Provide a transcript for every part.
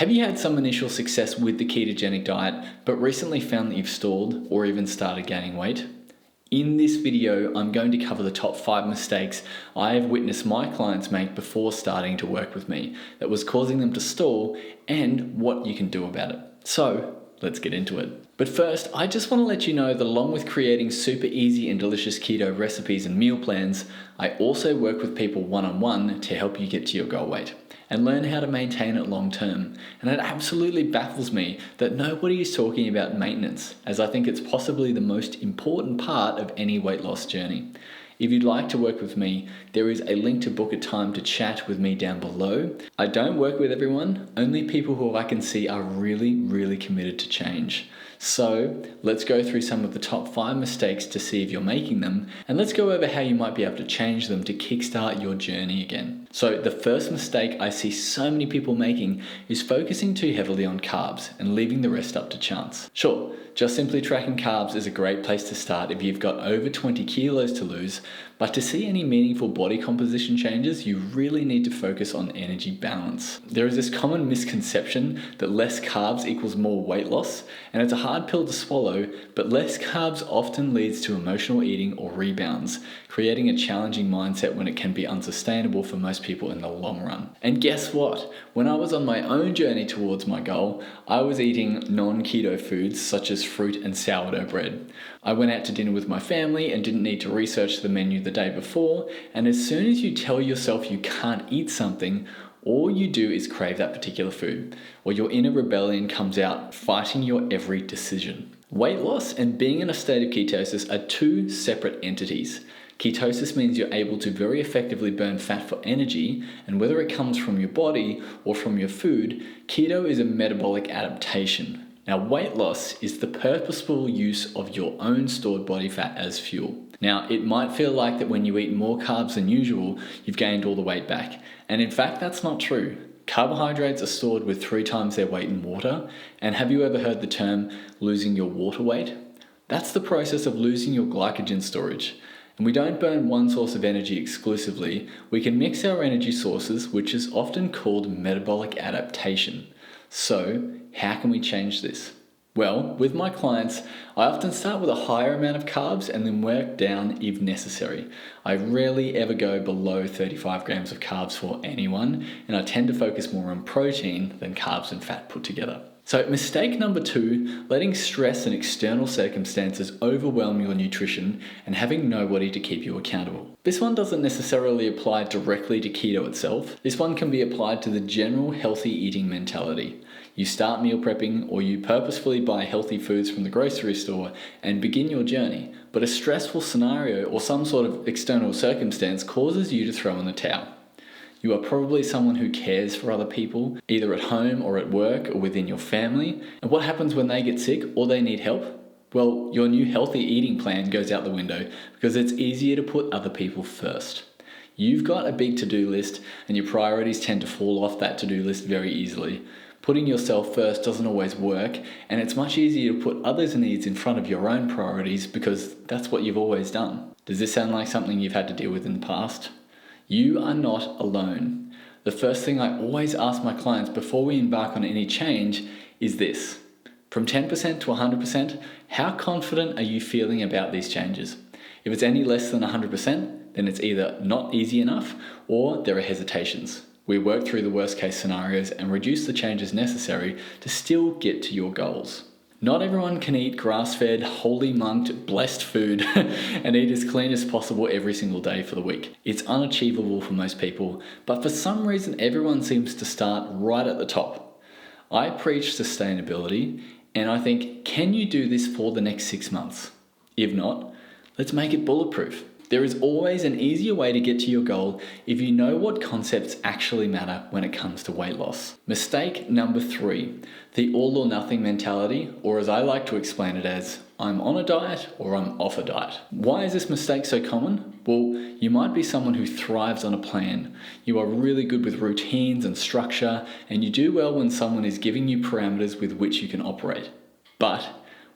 Have you had some initial success with the ketogenic diet, but recently found that you've stalled or even started gaining weight? In this video, I'm going to cover the top 5 mistakes I have witnessed my clients make before starting to work with me that was causing them to stall and what you can do about it. So, let's get into it. But first, I just want to let you know that along with creating super easy and delicious keto recipes and meal plans, I also work with people one-on-one to help you get to your goal weight and learn how to maintain it long term. And it absolutely baffles me that nobody is talking about maintenance, as I think it's possibly the most important part of any weight loss journey. If you'd like to work with me, there is a link to book a time to chat with me down below. I don't work with everyone, only people who I can see are really committed to change. So let's go through some of the top 5 mistakes to see if you're making them, and let's go over how you might be able to change them to kickstart your journey again. So the first mistake I see so many people making is focusing too heavily on carbs and leaving the rest up to chance. Sure, just simply tracking carbs is a great place to start if you've got over 20 kilos to lose, but to see any meaningful body composition changes, you really need to focus on energy balance. There is this common misconception that less carbs equals more weight loss, and it's a hard pill to swallow, but less carbs often leads to emotional eating or rebounds, creating a challenging mindset when it can be unsustainable for most people in the long run. And guess what? When I was on my own journey towards my goal, I was eating non-keto foods such as fruit and sourdough bread. I went out to dinner with my family and didn't need to research the menu the day before, and as soon as you tell yourself you can't eat something, all you do is crave that particular food, or your inner rebellion comes out fighting your every decision. Weight loss and being in a state of ketosis are 2 separate entities. Ketosis means you're able to very effectively burn fat for energy, and whether it comes from your body or from your food, keto is a metabolic adaptation. Now, weight loss is the purposeful use of your own stored body fat as fuel. Now, it might feel like that when you eat more carbs than usual, you've gained all the weight back. And in fact, that's not true. Carbohydrates are stored with 3 times their weight in water. And have you ever heard the term losing your water weight? That's the process of losing your glycogen storage. And we don't burn one source of energy exclusively. We can mix our energy sources, which is often called metabolic adaptation. So, how can we change this? Well, with my clients, I often start with a higher amount of carbs and then work down if necessary. I rarely ever go below 35 grams of carbs for anyone, and I tend to focus more on protein than carbs and fat put together. So mistake number 2, letting stress and external circumstances overwhelm your nutrition and having nobody to keep you accountable. This one doesn't necessarily apply directly to keto itself. This one can be applied to the general healthy eating mentality. You start meal prepping or you purposefully buy healthy foods from the grocery store and begin your journey, but a stressful scenario or some sort of external circumstance causes you to throw in the towel. You are probably someone who cares for other people, either at home or at work or within your family. And what happens when they get sick or they need help? Well, your new healthy eating plan goes out the window because it's easier to put other people first. You've got a big to-do list and your priorities tend to fall off that to-do list very easily. Putting yourself first doesn't always work, and it's much easier to put others' needs in front of your own priorities because that's what you've always done. Does this sound like something you've had to deal with in the past? You are not alone. The first thing I always ask my clients before we embark on any change is this. From 10% to 100%, how confident are you feeling about these changes? If it's any less than 100%, then it's either not easy enough or there are hesitations. We work through the worst case scenarios and reduce the changes necessary to still get to your goals. Not everyone can eat grass-fed, holy monked, blessed food and eat as clean as possible every single day for the week. It's unachievable for most people, but for some reason everyone seems to start right at the top. I preach sustainability, and I think, can you do this for the next 6 months? If not, let's make it bulletproof. There is always an easier way to get to your goal if you know what concepts actually matter when it comes to weight loss. Mistake number 3, the all or nothing mentality, or as I like to explain it as, I'm on a diet or I'm off a diet. Why is this mistake so common? Well, you might be someone who thrives on a plan. You are really good with routines and structure, and you do well when someone is giving you parameters with which you can operate. But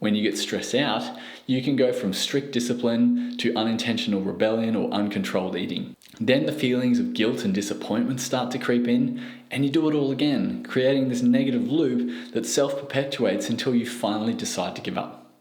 When you get stressed out, you can go from strict discipline to unintentional rebellion or uncontrolled eating. Then the feelings of guilt and disappointment start to creep in, and you do it all again, creating this negative loop that self-perpetuates until you finally decide to give up.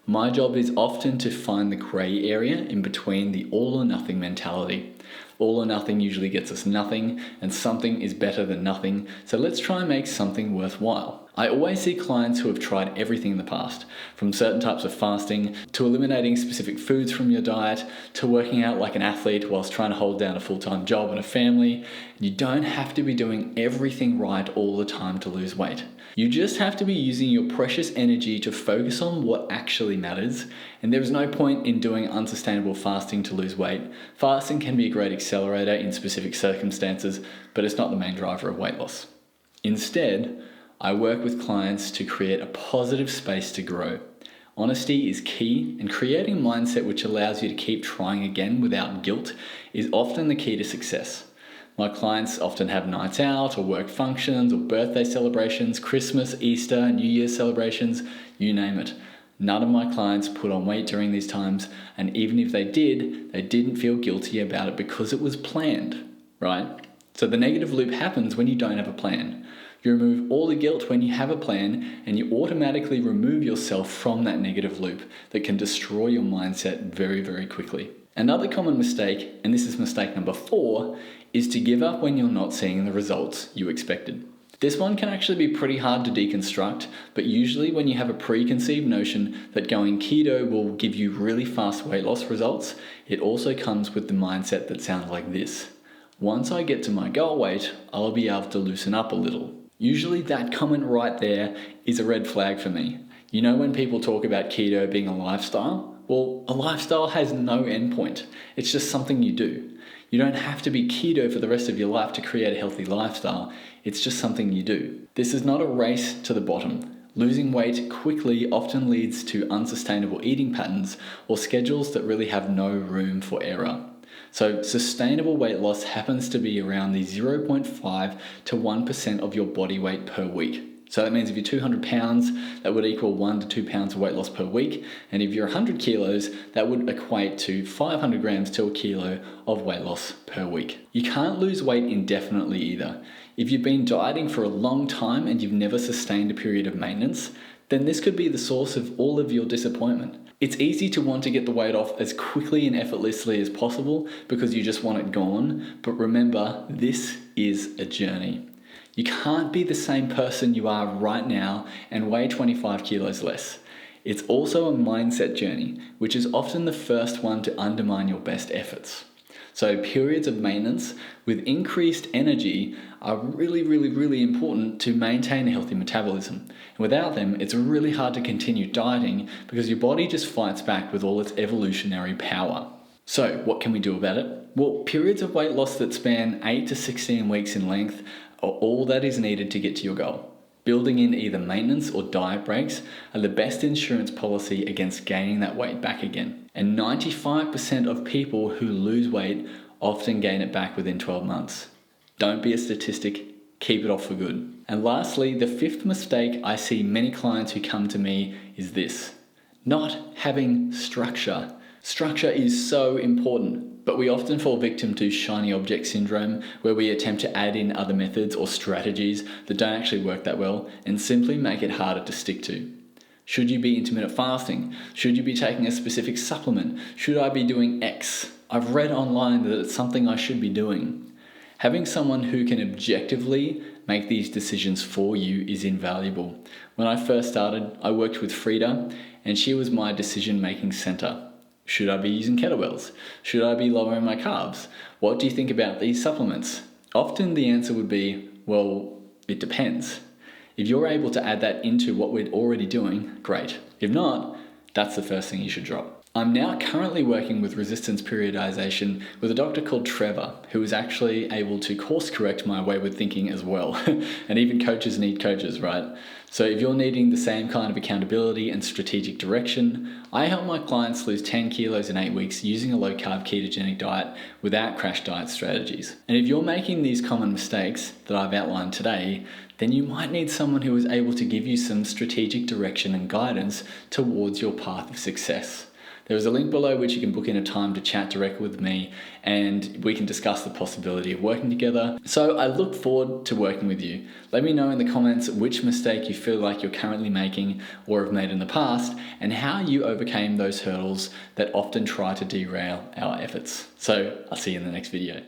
My job is often to find the grey area in between the all or nothing mentality. All or nothing usually gets us nothing, and something is better than nothing, so let's try and make something worthwhile. I always see clients who have tried everything in the past, from certain types of fasting, to eliminating specific foods from your diet, to working out like an athlete whilst trying to hold down a full-time job and a family. You don't have to be doing everything right all the time to lose weight. You just have to be using your precious energy to focus on what actually matters, and there is no point in doing unsustainable fasting to lose weight. Fasting can be a great accelerator in specific circumstances, but it's not the main driver of weight loss. Instead, I work with clients to create a positive space to grow. Honesty is key, and creating a mindset which allows you to keep trying again without guilt is often the key to success. My clients often have nights out or work functions or birthday celebrations, Christmas, Easter, New Year's celebrations, you name it. None of my clients put on weight during these times, and even if they did, they didn't feel guilty about it because it was planned, right? So the negative loop happens when you don't have a plan. You remove all the guilt when you have a plan, and you automatically remove yourself from that negative loop that can destroy your mindset very, very quickly. Another common mistake, and this is mistake number 4, is to give up when you're not seeing the results you expected. This one can actually be pretty hard to deconstruct, but usually when you have a preconceived notion that going keto will give you really fast weight loss results, it also comes with the mindset that sounds like this. Once I get to my goal weight, I'll be able to loosen up a little. Usually that comment right there is a red flag for me. You know when people talk about keto being a lifestyle? Well, a lifestyle has no endpoint. It's just something you do. You don't have to be keto for the rest of your life to create a healthy lifestyle. It's just something you do. This is not a race to the bottom. Losing weight quickly often leads to unsustainable eating patterns or schedules that really have no room for error. So sustainable weight loss happens to be around the 0.5 to 1% of your body weight per week. So that means if you're 200 pounds, that would equal 1 to 2 pounds of weight loss per week. And if you're 100 kilos, that would equate to 500 grams to a kilo of weight loss per week. You can't lose weight indefinitely either. If you've been dieting for a long time and you've never sustained a period of maintenance, then this could be the source of all of your disappointment. It's easy to want to get the weight off as quickly and effortlessly as possible because you just want it gone, but remember, this is a journey. You can't be the same person you are right now and weigh 25 kilos less. It's also a mindset journey, which is often the first one to undermine your best efforts. So periods of maintenance with increased energy are really important to maintain a healthy metabolism. And without them, it's really hard to continue dieting because your body just fights back with all its evolutionary power. So what can we do about it? Well, periods of weight loss that span 8 to 16 weeks in length are all that is needed to get to your goal. Building in either maintenance or diet breaks are the best insurance policy against gaining that weight back again. And 95% of people who lose weight often gain it back within 12 months. Don't be a statistic, keep it off for good. And lastly, the 5th mistake I see many clients who come to me is this: not having structure. Structure is so important, but we often fall victim to shiny object syndrome, where we attempt to add in other methods or strategies that don't actually work that well and simply make it harder to stick to. Should you be intermittent fasting? Should you be taking a specific supplement? Should I be doing X? I've read online that it's something I should be doing. Having someone who can objectively make these decisions for you is invaluable. When I first started, I worked with Frida, and she was my decision-making center. Should I be using kettlebells? Should I be lowering my carbs? What do you think about these supplements? Often the answer would be, well, it depends. If you're able to add that into what we're already doing, great. If not, that's the first thing you should drop. I'm now currently working with resistance periodization with a doctor called Trevor, who is actually able to course correct my wayward thinking as well. And even coaches need coaches, right? So if you're needing the same kind of accountability and strategic direction, I help my clients lose 10 kilos in 8 weeks using a low carb ketogenic diet without crash diet strategies. And if you're making these common mistakes that I've outlined today, then you might need someone who is able to give you some strategic direction and guidance towards your path of success. There is a link below which you can book in a time to chat directly with me and we can discuss the possibility of working together. So I look forward to working with you. Let me know in the comments which mistake you feel like you're currently making or have made in the past and how you overcame those hurdles that often try to derail our efforts. So I'll see you in the next video.